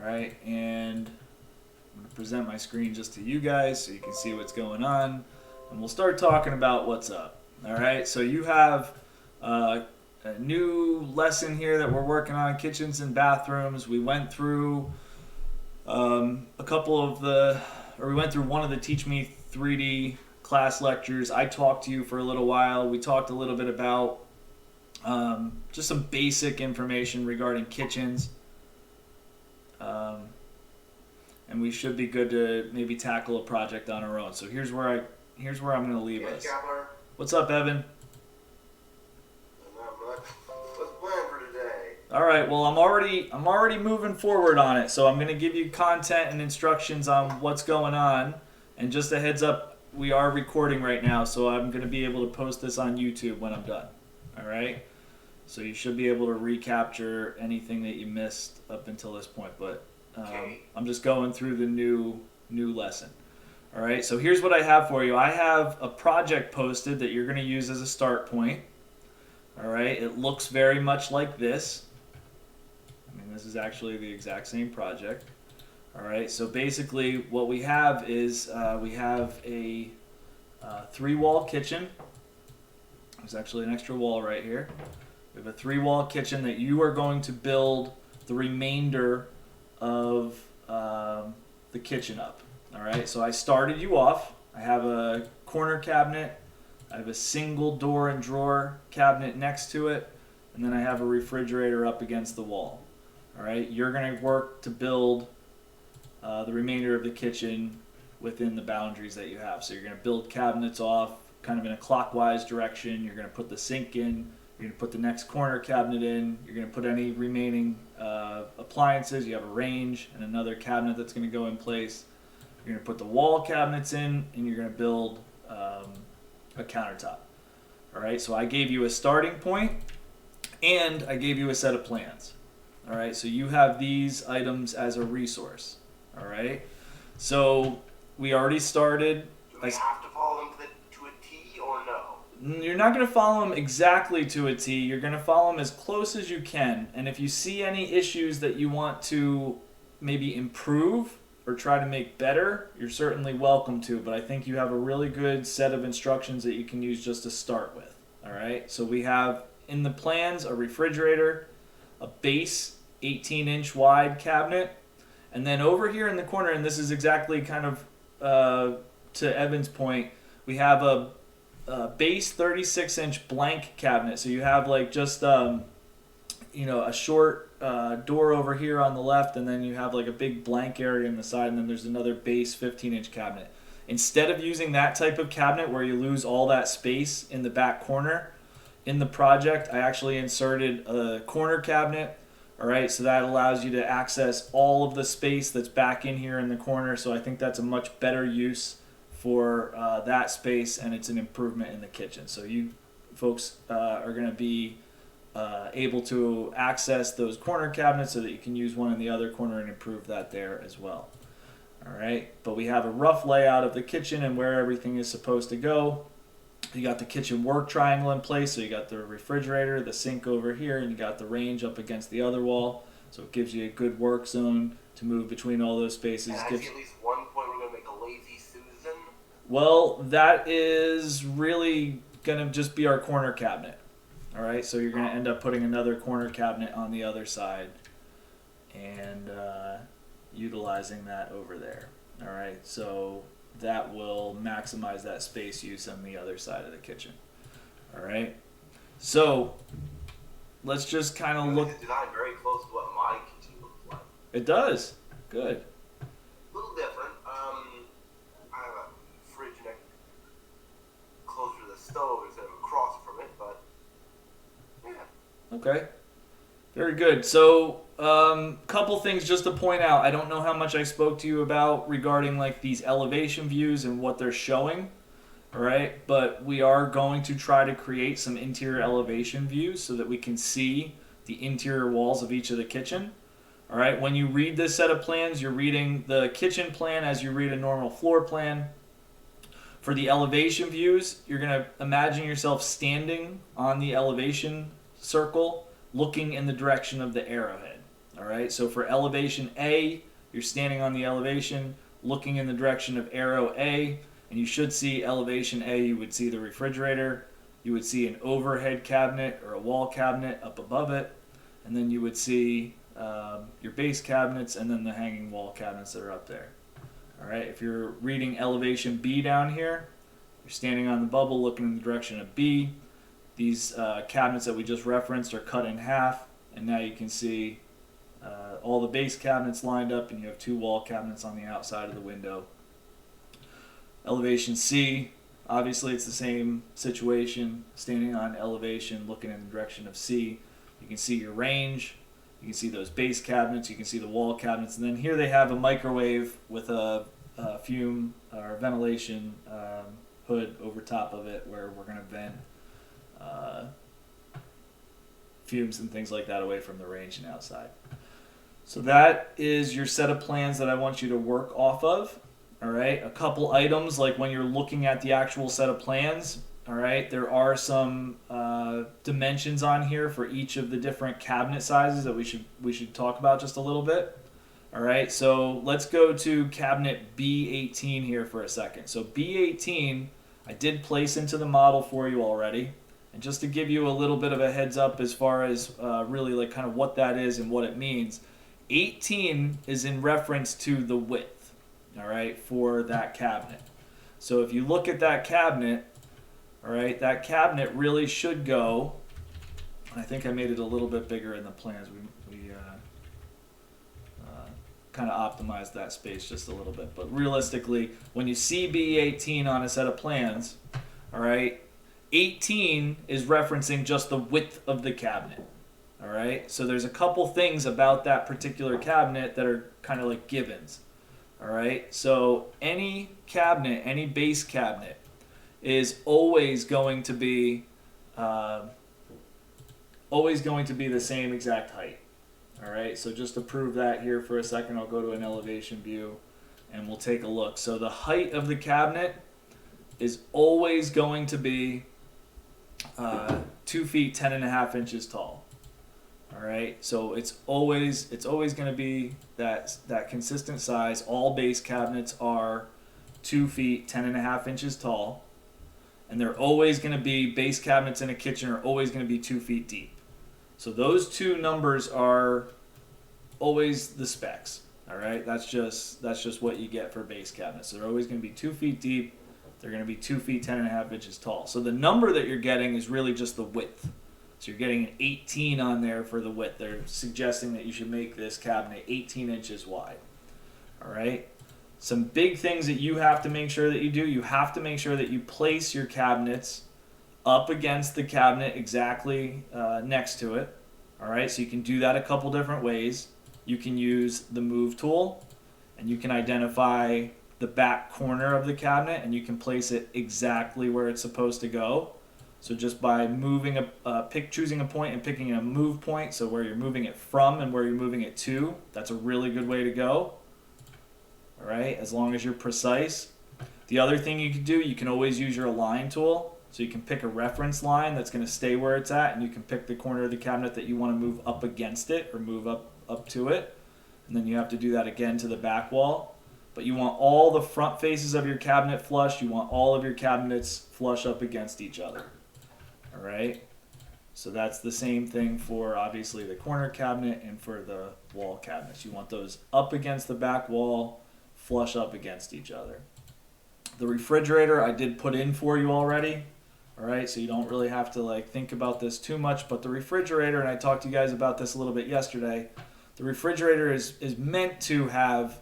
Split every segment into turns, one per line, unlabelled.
All right, and I'm going to present my screen just to you guys so you can see what's going on, and we'll start talking about what's up. All right, so you have a new lesson here that we're working on, kitchens and bathrooms. We went through we went through one of the Teach Me 3D class lectures. I talked to you for a little while. We talked a little bit about just some basic information regarding kitchens. And we should be good to maybe tackle a project on our own. So here's where I'm going to leave us. What's up, Evan?
Not much. What's the plan for today?
All right. Well, I'm already moving forward on it. So I'm going to give you content and instructions on what's going on. And just a heads up, we are recording right now, so I'm going to be able to post this on YouTube when I'm done. All right. So you should be able to recapture anything that you missed up until this point, but I'm just going through the new lesson. All right, so here's what I have for you. I have a project posted that you're going to use as a start point. All right, it looks very much like this. I mean, this is actually the exact same project. All right, so basically what we have is we have a three-wall kitchen. There's actually an extra wall right here. We have a three-wall kitchen that you are going to build the remainder of the kitchen up. All right, so I started you off. I have a corner cabinet. I have a single door and drawer cabinet next to it, and then I have a refrigerator up against the wall. All right, you're going to work to build the remainder of the kitchen within the boundaries that you have. So you're going to build cabinets off kind of in a clockwise direction. You're going to put the sink in. You're going to put the next corner cabinet in. You're going to put any remaining appliances. You have a range and another cabinet that's going to go in place. You're going to put the wall cabinets in, and you're going to build a countertop. All right, so I gave you a starting point, and I gave you a set of plans. All right, so you have these items as a resource. All right, so we already started.
Do we have to follow them to a T or no?
You're not going to follow them exactly to a T. You're going to follow them as close as you can. And if you see any issues that you want to maybe improve or try to make better, you're certainly welcome to. But I think you have a really good set of instructions that you can use just to start with. All right. So we have in the plans a refrigerator, a base 18-inch wide cabinet, and then over here in the corner, and this is exactly kind of to Evan's point, we have a base 36-inch blank cabinet. So you have like just a short door over here on the left, and then you have like a big blank area on the side, and then there's another base 15-inch cabinet. Instead of using that type of cabinet where you lose all that space in the back corner, in the project I actually inserted a corner cabinet. All right, so that allows you to access all of the space that's back in here in the corner. So I think that's a much better use for that space, and it's an improvement in the kitchen. So you folks are going to be able to access those corner cabinets so that you can use one in the other corner and improve that there as well. All right, but we have a rough layout of the kitchen and where everything is supposed to go. You got the kitchen work triangle in place, so you got the refrigerator, the sink over here, and you got the range up against the other wall. So it gives you a good work zone to move between all those spaces.
And I see at least one point we're going to make a lazy Susan.
Well, that is really going to just be our corner cabinet. All right, so you're going to end up putting another corner cabinet on the other side and utilizing that over there. All right, so that will maximize that space use on the other side of the kitchen. All right, so let's just kind of look.
It's designed very close to what my kitchen looks like.
It does. Good.
A little different. I have a fridge next closer to the stove instead of across from it, but yeah.
Okay. Very good. So, couple things just to point out. I don't know how much I spoke to you about regarding like these elevation views and what they're showing. All right, but we are going to try to create some interior elevation views so that we can see the interior walls of each of the kitchen. All right, when you read this set of plans, you're reading the kitchen plan as you read a normal floor plan. For the elevation views, you're going to imagine yourself standing on the elevation circle looking in the direction of the arrowhead. All right, so for elevation A, you're standing on the elevation, looking in the direction of arrow A, and you should see elevation A. You would see the refrigerator, you would see an overhead cabinet or a wall cabinet up above it, and then you would see your base cabinets and then the hanging wall cabinets that are up there. All right, if you're reading elevation B down here, you're standing on the bubble looking in the direction of B. These cabinets that we just referenced are cut in half, and now you can see all the base cabinets lined up, and you have 2 wall cabinets on the outside of the window. Elevation C, obviously it's the same situation, standing on elevation looking in the direction of C. You can see your range, you can see those base cabinets, you can see the wall cabinets, and then here they have a microwave with a fume or ventilation hood over top of it where we're going to vent fumes and things like that away from the range and outside. So that is your set of plans that I want you to work off of. All right, a couple items, like when you're looking at the actual set of plans, all right, there are some dimensions on here for each of the different cabinet sizes that we should talk about just a little bit. All right, so let's go to cabinet B18 here for a second. So B18, I did place into the model for you already. And just to give you a little bit of a heads up as far as really like kind of what that is and what it means, 18 is in reference to the width, all right, for that cabinet. So if you look at that cabinet, all right, that cabinet really should go, I think I made it a little bit bigger in the plans. We kind of optimized that space just a little bit. But realistically, when you see B18 on a set of plans, all right, 18 is referencing just the width of the cabinet. All right, so there's a couple things about that particular cabinet that are kind of like givens. All right, so any cabinet, any base cabinet, is always going to be the same exact height. All right, so just to prove that here for a second, I'll go to an elevation view and we'll take a look. So the height of the cabinet is always going to be 2 feet 10.5 inches tall. All right, so it's always going to be that consistent size. All base cabinets are 2 feet 10.5 inches tall, and they're always going to be, base cabinets in a kitchen are always going to be 2 feet deep. So those two numbers are always the specs. All right, that's just what you get for base cabinets. So they're always going to be 2 feet deep. They're going to be 2 feet 10.5 inches tall. So the number that you're getting is really just the width. So you're getting an 18 on there for the width. They're suggesting that you should make this cabinet 18 inches wide. All right. Some big things that you have to make sure that you do. You have to make sure that you place your cabinets up against the cabinet exactly next to it. All right. So you can do that a couple different ways. You can use the move tool, and you can identify the back corner of the cabinet, and you can place it exactly where it's supposed to go. So just by moving choosing a point and picking a move point, so where you're moving it from and where you're moving it to, that's a really good way to go. All right, as long as you're precise. The other thing you can do, you can always use your align tool. So you can pick a reference line that's going to stay where it's at, and you can pick the corner of the cabinet that you want to move up against it or move up to it. And then you have to do that again to the back wall. But you want all the front faces of your cabinet flush. You want all of your cabinets flush up against each other. All right? So that's the same thing for obviously the corner cabinet and for the wall cabinets. You want those up against the back wall, flush up against each other. The refrigerator I did put in for you already. All right, so you don't really have to think about this too much, but the refrigerator, and I talked to you guys about this a little bit yesterday, the refrigerator is meant to have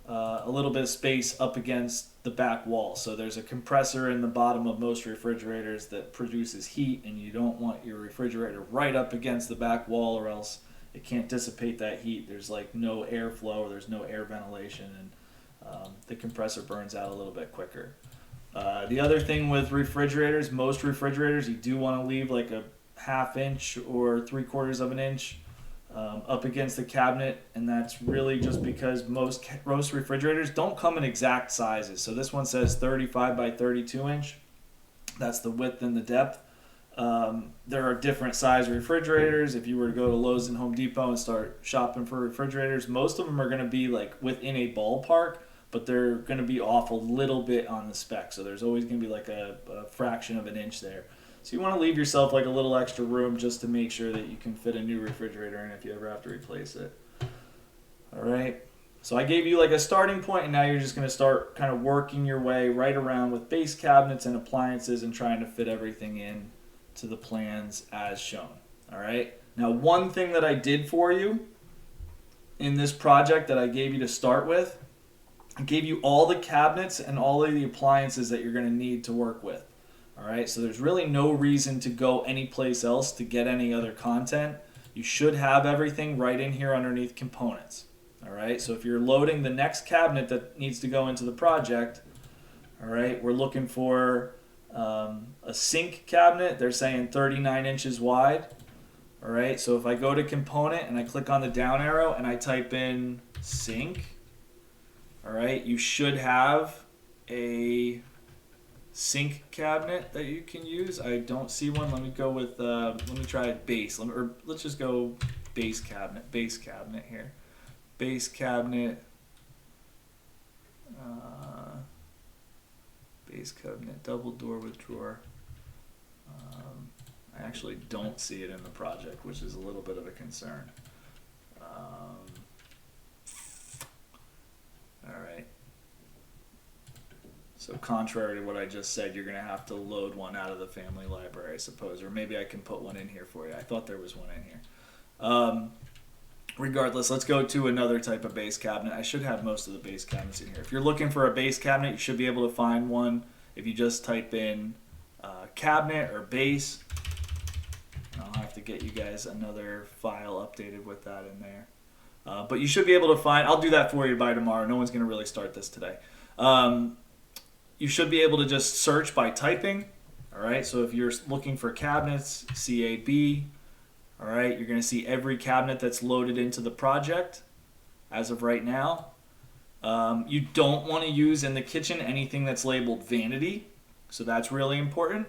a little bit of space up against the back wall. So there's a compressor in the bottom of most refrigerators that produces heat, and you don't want your refrigerator right up against the back wall, or else it can't dissipate that heat. There's no airflow, or there's no air ventilation, and the compressor burns out a little bit quicker. The other thing with refrigerators, most refrigerators, you do want to leave a 1/2 inch or 3/4 of an inch up against the cabinet, and that's really just because most refrigerators don't come in exact sizes. So this one says 35 by 32 inch. That's the width and the depth. There are different size refrigerators. If you were to go to Lowe's and Home Depot and start shopping for refrigerators, most of them are going to be like within a ballpark, but they're going to be off a little bit on the spec. So there's always going to be like a fraction of an inch there. So you want to leave yourself like a little extra room just to make sure that you can fit a new refrigerator in if you ever have to replace it. All right. So I gave you like a starting point, and now you're just going to start kind of working your way right around with base cabinets and appliances and trying to fit everything in to the plans as shown. All right. Now, one thing that I did for you in this project that I gave you to start with, I gave you all the cabinets and all of the appliances that you're going to need to work with. All right. So there's really no reason to go anyplace else to get any other content. You should have everything right in here underneath components. All right. So if you're loading the next cabinet that needs to go into the project, all right, we're looking for a sink cabinet. They're saying 39 inches wide. All right, so if I go to component and I click on the down arrow and I type in sink, all right, you should have a sink cabinet that you can use. I don't see one. Let me go with, let me try base. Let's just go base cabinet here. Base cabinet. Base cabinet, double door with drawer. I actually don't see it in the project, which is a little bit of a concern. All right. So contrary to what I just said, you're going to have to load one out of the family library, I suppose. Or maybe I can put one in here for you. I thought there was one in here. Regardless, let's go to another type of base cabinet. I should have most of the base cabinets in here. If you're looking for a base cabinet, you should be able to find one if you just type in cabinet or base. I'll have to get you guys another file updated with that in there. But you should be able to find, I'll do that for you by tomorrow. No one's going to really start this today. You should be able to just search by typing. All right, so if you're looking for cabinets, CAB, all right, you're going to see every cabinet that's loaded into the project as of right now. You don't want to use in the kitchen anything that's labeled vanity, so that's really important.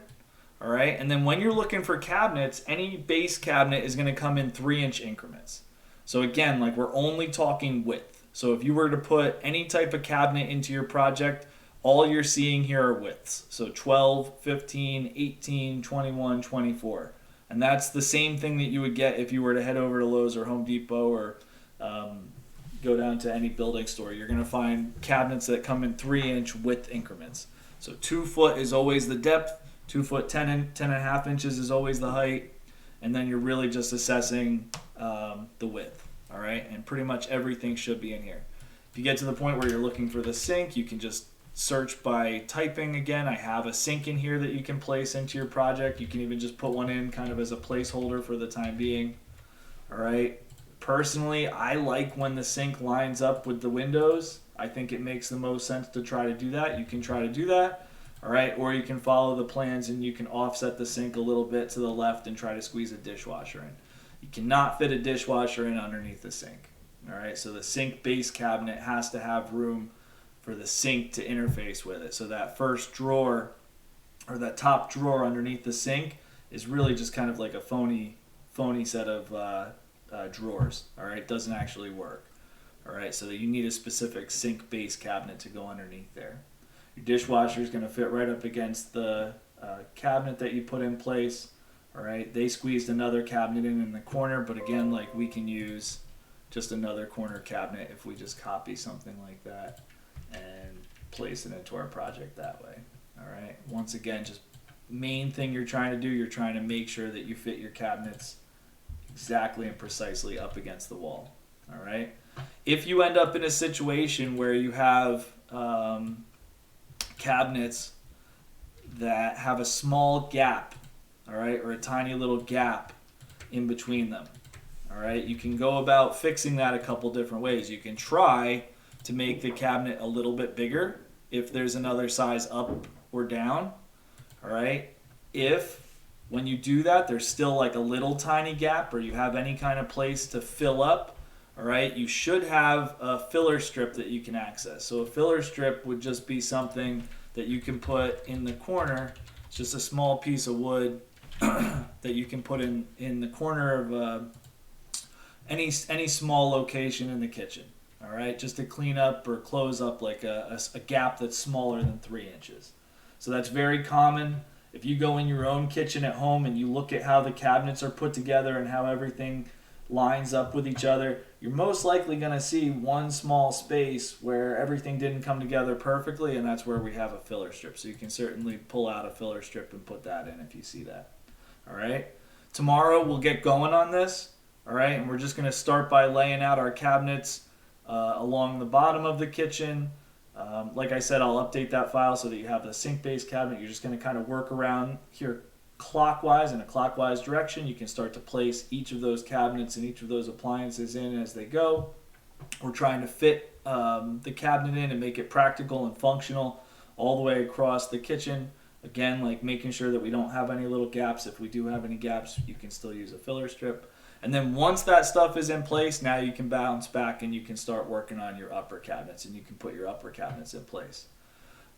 All right, and then when you're looking for cabinets, any base cabinet is going to come in 3-inch increments. So again, like we're only talking width. So if you were to put any type of cabinet into your project, all you're seeing here are widths. So 12, 15, 18, 21, 24. And that's the same thing that you would get if you were to head over to Lowe's or Home Depot or go down to any building store. You're going to find cabinets that come in 3-inch width increments. So 2 foot is always the depth, 2 foot 10 and a half inches is always the height, and then you're really just assessing the width. All right, and pretty much everything should be in here. If you get to the point where you're looking for the sink, you can just search by typing again. I have a sink in here that you can place into your project. You can even just put one in kind of as a placeholder for the time being. All right. Personally, I like when the sink lines up with the windows. I think it makes the most sense to try to do that. You can try to do that. All right. Or you can follow the plans and you can offset the sink a little bit to the left and try to squeeze a dishwasher in. You cannot fit a dishwasher in underneath the sink. All right. So the sink base cabinet has to have room for the sink to interface with it. So that first drawer or that top drawer underneath the sink is really just kind of like a phony set of drawers. All right, it doesn't actually work. All right, so you need a specific sink base cabinet to go underneath there. Your dishwasher is going to fit right up against the cabinet that you put in place. All right, they squeezed another cabinet in the corner, but again, like we can use just another corner cabinet if we just copy something like that and place it into our project that way. All right. Once again, just main thing you're trying to do, you're trying to make sure that you fit your cabinets exactly and precisely up against the wall. All right. If you end up in a situation where you have cabinets that have a small gap, all right, or a tiny little gap in between them, all right, you can go about fixing that a couple different ways. You can try to make the cabinet a little bit bigger if there's another size up or down. All right. If when you do that, there's still like a little tiny gap or you have any kind of place to fill up, all right, you should have a filler strip that you can access. So a filler strip would just be something that you can put in the corner. It's just a small piece of wood that you can put in the corner of any small location in the kitchen. All right, just to clean up or close up like a gap that's smaller than 3 inches. So that's very common. If you go in your own kitchen at home and you look at how the cabinets are put together and how everything lines up with each other, you're most likely going to see one small space where everything didn't come together perfectly, and that's where we have a filler strip. So you can certainly pull out a filler strip and put that in if you see that. All right. Tomorrow we'll get going on this. All right, and we're just going to start by laying out our cabinets along the bottom of the kitchen. Like I said, I'll update that file so that you have the sink-based cabinet. You're just going to kind of work around here clockwise in a clockwise direction. You can start to place each of those cabinets and each of those appliances in as they go. We're trying to fit the cabinet in and make it practical and functional all the way across the kitchen. Again, like making sure that we don't have any little gaps. If we do have any gaps, you can still use a filler strip. And then once that stuff is in place, now you can bounce back and you can start working on your upper cabinets, and you can put your upper cabinets in place.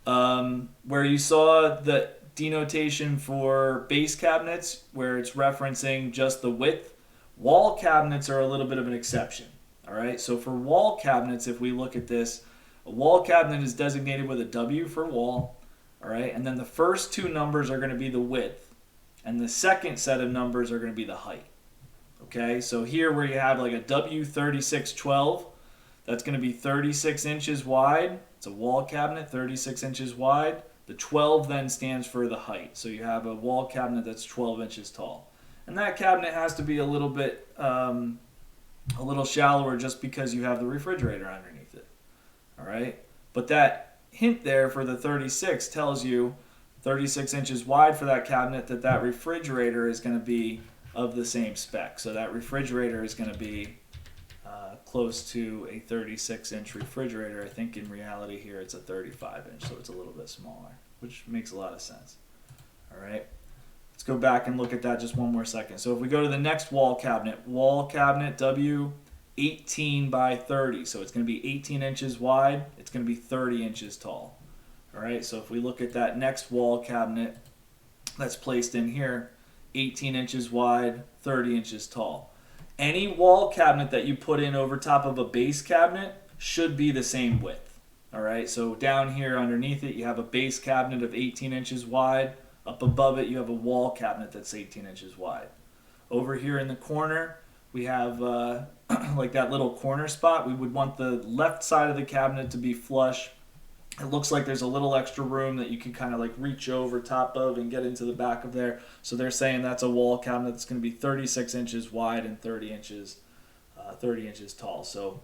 Where you saw the denotation for base cabinets, where it's referencing just the width, wall cabinets are a little bit of an exception. All right, so for wall cabinets, if we look at this, a wall cabinet is designated with a W for wall. All right, and then the first 2 numbers are going to be the width, and the second set of numbers are going to be the height. Okay, so here where you have like a W3612, that's going to be 36 inches wide. It's a wall cabinet, 36 inches wide. The 12 then stands for the height. So you have a wall cabinet that's 12 inches tall. And that cabinet has to be a little bit, a little shallower just because you have the refrigerator underneath it. All right, but that hint there for the 36 tells you 36 inches wide for that cabinet, that refrigerator is going to be of the same spec. So that refrigerator is going to be close to a 36-inch refrigerator. I think in reality here it's a 35-inch, so it's a little bit smaller, which makes a lot of sense. All right, let's go back and look at that just one more second. So if we go to the next wall cabinet W 18 by 30, so it's going to be 18 inches wide, it's going to be 30 inches tall. All right, so if we look at that next wall cabinet that's placed in here, 18 inches wide, 30 inches tall. Any wall cabinet that you put in over top of a base cabinet should be the same width. All right, so down here underneath it, you have a base cabinet of 18 inches wide. Up above it, you have a wall cabinet that's 18 inches wide. Over here in the corner, we have like that little corner spot. We would want the left side of the cabinet to be flush. It looks like there's a little extra room that you can kind of like reach over top of and get into the back of there. So they're saying that's a wall cabinet that's going to be 36 inches wide and 30 inches tall. So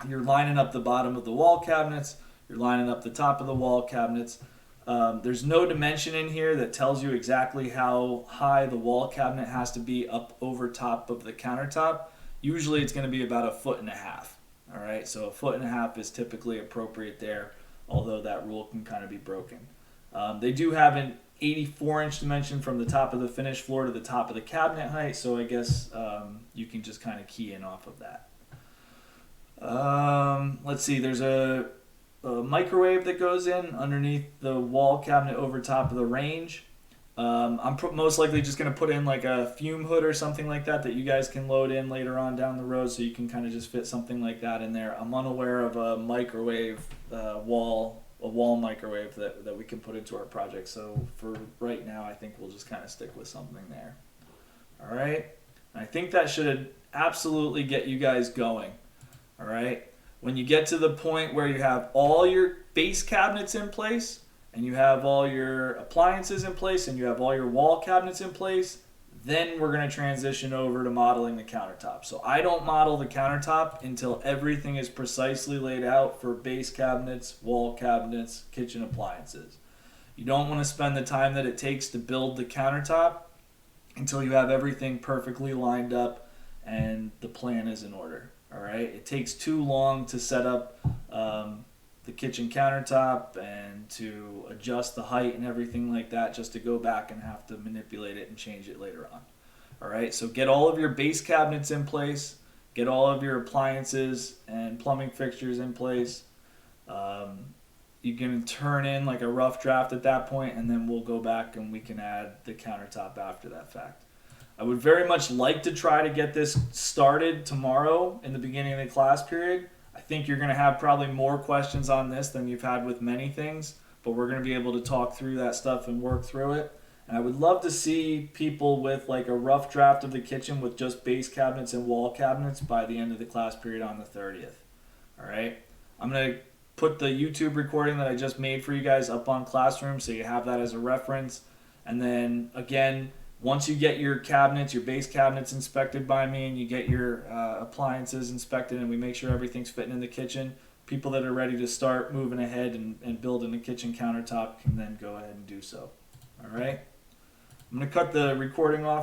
you're lining up the bottom of the wall cabinets. You're lining up the top of the wall cabinets. There's no dimension in here that tells you exactly how high the wall cabinet has to be up over top of the countertop. Usually it's going to be about 1.5 feet. All right, so 1.5 feet is typically appropriate there, although that rule can kind of be broken. They do have an 84-inch dimension from the top of the finished floor to the top of the cabinet height, so I guess you can just kind of key in off of that. Let's see, there's a microwave that goes in underneath the wall cabinet over top of the range. I'm most likely just going to put in like a fume hood or something like that you guys can load in later on down the road, so you can kind of just fit something like that in there. I'm unaware of a microwave wall microwave that we can put into our project, so for right now I think we'll just kind of stick with something there. All right, I think that should absolutely get you guys going. All right, when you get to the point where you have all your base cabinets in place, and you have all your appliances in place, and you have all your wall cabinets in place, then we're going to transition over to modeling the countertop. So I don't model the countertop until everything is precisely laid out for base cabinets, wall cabinets, kitchen appliances. You don't want to spend the time that it takes to build the countertop until you have everything perfectly lined up and the plan is in order. All right? It takes too long to set up the kitchen countertop and to adjust the height and everything like that, just to go back and have to manipulate it and change it later on. All right, so get all of your base cabinets in place, get all of your appliances and plumbing fixtures in place. you can turn in like a rough draft at that point, and then we'll go back and we can add the countertop after that fact. I would very much like to try to get this started tomorrow in the beginning of the class period. I think you're going to have probably more questions on this than you've had with many things, but we're going to be able to talk through that stuff and work through it. And I would love to see people with like a rough draft of the kitchen with just base cabinets and wall cabinets by the end of the class period on the 30th. All right. I'm going to put the YouTube recording that I just made for you guys up on Classroom so you have that as a reference. And then again, once you get your cabinets, your base cabinets inspected by me, and you get your appliances inspected, and we make sure everything's fitting in the kitchen, people that are ready to start moving ahead and building the kitchen countertop can then go ahead and do so. All right. I'm going to cut the recording off